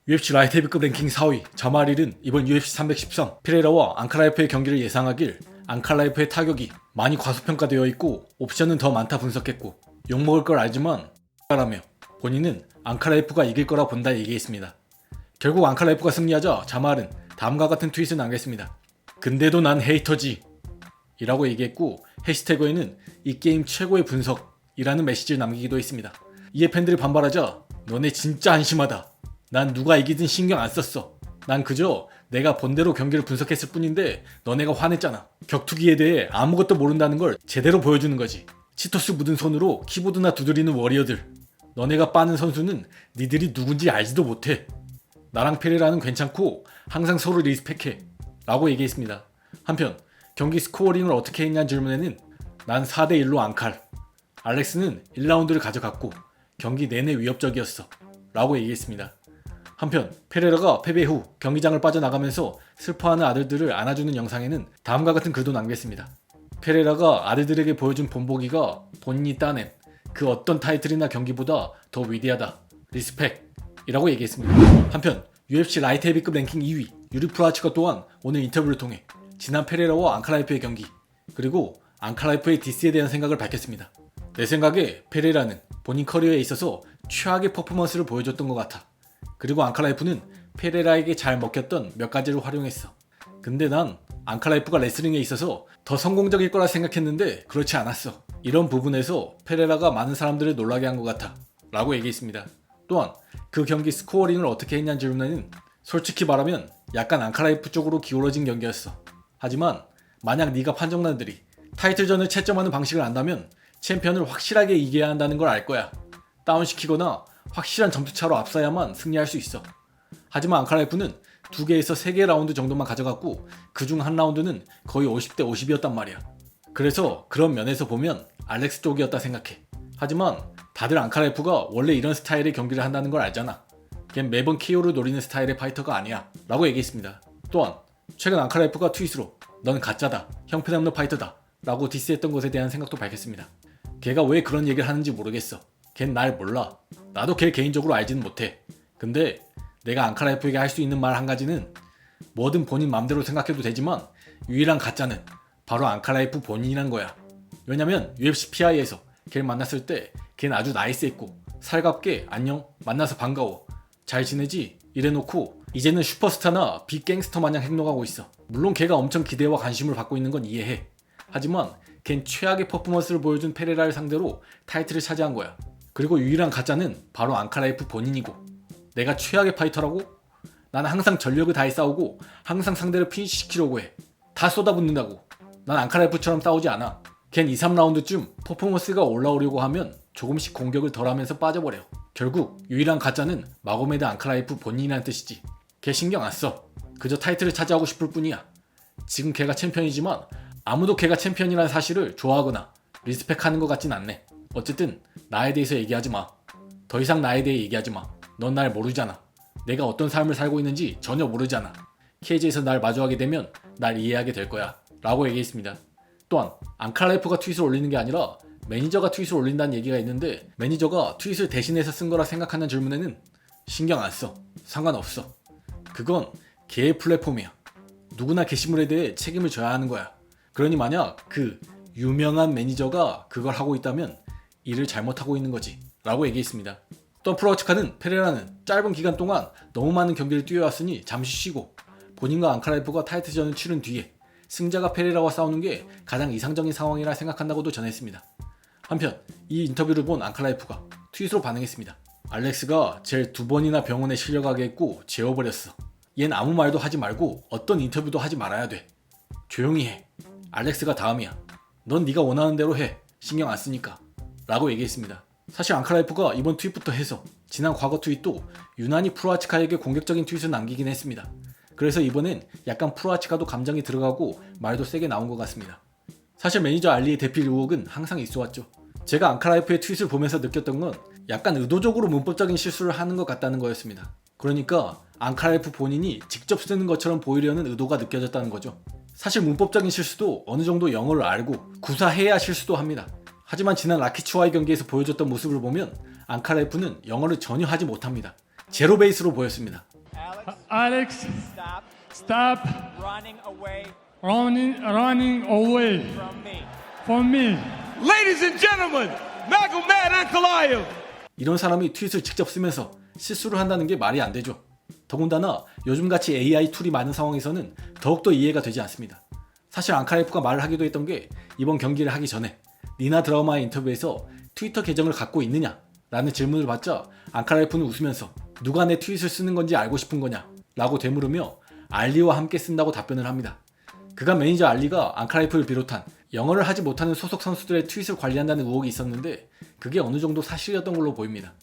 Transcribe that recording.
UFC 라이트 헤비급 랭킹 4위 자마릴은 이번 UFC 313 페레이라와 앙칼라이프의 경기를 예상하길 앙칼라이프의 타격이 많이 과소평가되어 있고 옵션은 더 많다 분석했고 욕먹을 걸 알지만 라며 본인은 앙칼라이프가 이길 거라 본다 얘기했습니다. 결국 앙칼라이프가 승리하자 자마릴은 다음과 같은 트윗을 남겼습니다. 근데도 난 헤이터지 이라고 얘기했고 해시태그에는 이 게임 최고의 분석이라는 메시지를 남기기도 했습니다. 이에 팬들이 반발하자 너네 진짜 한심하다. 난 누가 이기든 신경 안 썼어. 난 그저 내가 본대로 경기를 분석했을 뿐인데 너네가 화냈잖아. 격투기에 대해 아무것도 모른다는 걸 제대로 보여주는 거지. 치토스 묻은 손으로 키보드나 두드리는 워리어들. 너네가 빠는 선수는 니들이 누군지 알지도 못해. 나랑 페레라는 괜찮고 항상 서로 리스펙해 라고 얘기했습니다. 한편 경기 스코어링을 어떻게 했냐는 질문에는 난 4대1로 앙칼, 알렉스는 1라운드를 가져갔고 경기 내내 위협적이었어 라고 얘기했습니다. 한편 페레라가 패배 후 경기장을 빠져나가면서 슬퍼하는 아들들을 안아주는 영상에는 다음과 같은 글도 남겼습니다. 페레라가 아들들에게 보여준 본보기가 본인이 따낸 그 어떤 타이틀이나 경기보다 더 위대하다, 리스펙 이라고 얘기했습니다. 한편 UFC 라이트 헤비급 랭킹 2위 유리 프라치가 또한 오늘 인터뷰를 통해 지난 페레라와 앙칼라이프의 경기 그리고 앙칼라이프의 디스에 대한 생각을 밝혔습니다. 내 생각에 페레라는 본인 커리어에 있어서 최악의 퍼포먼스를 보여줬던 것 같아. 그리고 앙칼라이프는 페레라에게 잘 먹혔던 몇 가지를 활용했어. 근데 난 앙칼라이프가 레슬링에 있어서 더 성공적일 거라 생각했는데 그렇지 않았어. 이런 부분에서 페레라가 많은 사람들을 놀라게 한 것 같아 라고 얘기했습니다. 또한 그 경기 스코어링을 어떻게 했냐는 질문에는 솔직히 말하면 약간 앙칼라이프 쪽으로 기울어진 경기였어. 하지만 만약 네가 판정단들이 타이틀전을 채점하는 방식을 안다면 챔피언을 확실하게 이겨야 한다는 걸 알 거야. 다운시키거나 확실한 점수차로 앞서야만 승리할 수 있어. 하지만 앙칼라이프는 2개에서 3개 라운드 정도만 가져갔고 그중 한 라운드는 거의 50대 50이었단 말이야. 그래서 그런 면에서 보면 알렉스 쪽이었다 생각해. 하지만 다들 앙칼라이프가 원래 이런 스타일의 경기를 한다는 걸 알잖아. 걘 매번 KO를 노리는 스타일의 파이터가 아니야 라고 얘기했습니다. 또한 최근 앙칼라이프가 트윗으로 넌 가짜다, 형편없는 파이터다 라고 디스했던 것에 대한 생각도 밝혔습니다. 걔가 왜 그런 얘기를 하는지 모르겠어. 걘 날 몰라. 나도 걔 개인적으로 알지는 못해. 근데 내가 앙칼라이프에게 할 수 있는 말 한 가지는 뭐든 본인 맘대로 생각해도 되지만 유일한 가짜는 바로 앙칼라이프 본인이란 거야. 왜냐면 UFC PI에서 걔를 만났을 때 걔는 아주 나이스했고 살갑게 안녕, 만나서 반가워, 잘 지내지? 이래놓고 이제는 슈퍼스타나 빅갱스터 마냥 행동하고 있어. 물론 걔가 엄청 기대와 관심을 받고 있는 건 이해해. 하지만 걘 최악의 퍼포먼스를 보여준 페레라를 상대로 타이틀을 차지한 거야. 그리고 유일한 가짜는 바로 앙칼라이프 본인이고 내가 최악의 파이터라고? 나는 항상 전력을 다해 싸우고 항상 상대를 피니시키려고 해. 다 쏟아붓는다고. 난 앙칼라이프처럼 싸우지 않아. 걘 2, 3라운드쯤 퍼포먼스가 올라오려고 하면 조금씩 공격을 덜하면서 빠져버려. 결국 유일한 가짜는 마고메드 앙칼라이프 본인이라는 뜻이지. 걔 신경 안 써. 그저 타이틀을 차지하고 싶을 뿐이야. 지금 걔가 챔피언이지만 아무도 걔가 챔피언이라는 사실을 좋아하거나 리스펙하는 것 같진 않네. 어쨌든 나에 대해서 얘기하지 마. 더 이상 나에 대해 얘기하지 마. 넌 날 모르잖아. 내가 어떤 삶을 살고 있는지 전혀 모르잖아. 케이지에서 날 마주하게 되면 날 이해하게 될 거야 라고 얘기했습니다. 또한 앙칼라이프가 트윗을 올리는 게 아니라 매니저가 트윗을 올린다는 얘기가 있는데 매니저가 트윗을 대신해서 쓴 거라 생각하는 질문에는 신경 안 써. 상관없어. 그건 걔의 플랫폼이야. 누구나 게시물에 대해 책임을 져야 하는 거야. 그러니 만약 그 유명한 매니저가 그걸 하고 있다면 일을 잘못하고 있는 거지 라고 얘기했습니다. 또 프로아치카는 페레라는 짧은 기간 동안 너무 많은 경기를 뛰어왔으니 잠시 쉬고 본인과 앙칼라이프가 타이틀전을 치른 뒤에 승자가 페레라와 싸우는 게 가장 이상적인 상황이라 생각한다고도 전했습니다. 한편 이 인터뷰를 본 앙칼라이프가 트윗으로 반응했습니다. 알렉스가 쟤를 2번이나 병원에 실려가게 했고 재워버렸어. 얜 아무 말도 하지 말고 어떤 인터뷰도 하지 말아야 돼. 조용히 해. 알렉스가 다음이야. 넌 네가 원하는 대로 해. 신경 안 쓰니까 라고 얘기했습니다. 사실 앙칼라이프가 이번 트윗부터 해서 지난 과거 트윗도 유난히 프로아치카에게 공격적인 트윗을 남기긴 했습니다. 그래서 이번엔 약간 프로아치카도 감정이 들어가고 말도 세게 나온 것 같습니다. 사실 매니저 알리의 대필 의혹은 항상 있어왔죠. 제가 앙칼라이프의 트윗을 보면서 느꼈던 건 약간 의도적으로 문법적인 실수를 하는 것 같다는 거였습니다. 그러니까 앙칼라이프 본인이 직접 쓰는 것처럼 보이려는 의도가 느껴졌다는 거죠. 사실 문법적인 실수도 어느 정도 영어를 알고 구사해야 실수도 합니다. 하지만 지난 라키츠와의 경기에서 보여줬던 모습을 보면 앙카라이프는 영어를 전혀 하지 못합니다. 제로 베이스로 보였습니다. Alex, Stop stop running away running away from me. from me. Ladies and gentlemen, Magomed Ankalaev. 이런 사람이 트윗을 직접 쓰면서 실수를 한다는 게 말이 안 되죠. 더군다나 요즘같이 AI 툴이 많은 상황에서는 더욱더 이해가 되지 않습니다. 사실 앙카라이프가 말을 하기도 했던 게 이번 경기를 하기 전에 니나 드라마의 인터뷰에서 트위터 계정을 갖고 있느냐? 라는 질문을 받자 앙카라이프는 웃으면서 누가 내 트윗을 쓰는 건지 알고 싶은 거냐? 라고 되물으며 알리와 함께 쓴다고 답변을 합니다. 그간 매니저 알리가 앙카라이프를 비롯한 영어를 하지 못하는 소속 선수들의 트윗을 관리한다는 의혹이 있었는데 그게 어느 정도 사실이었던 걸로 보입니다.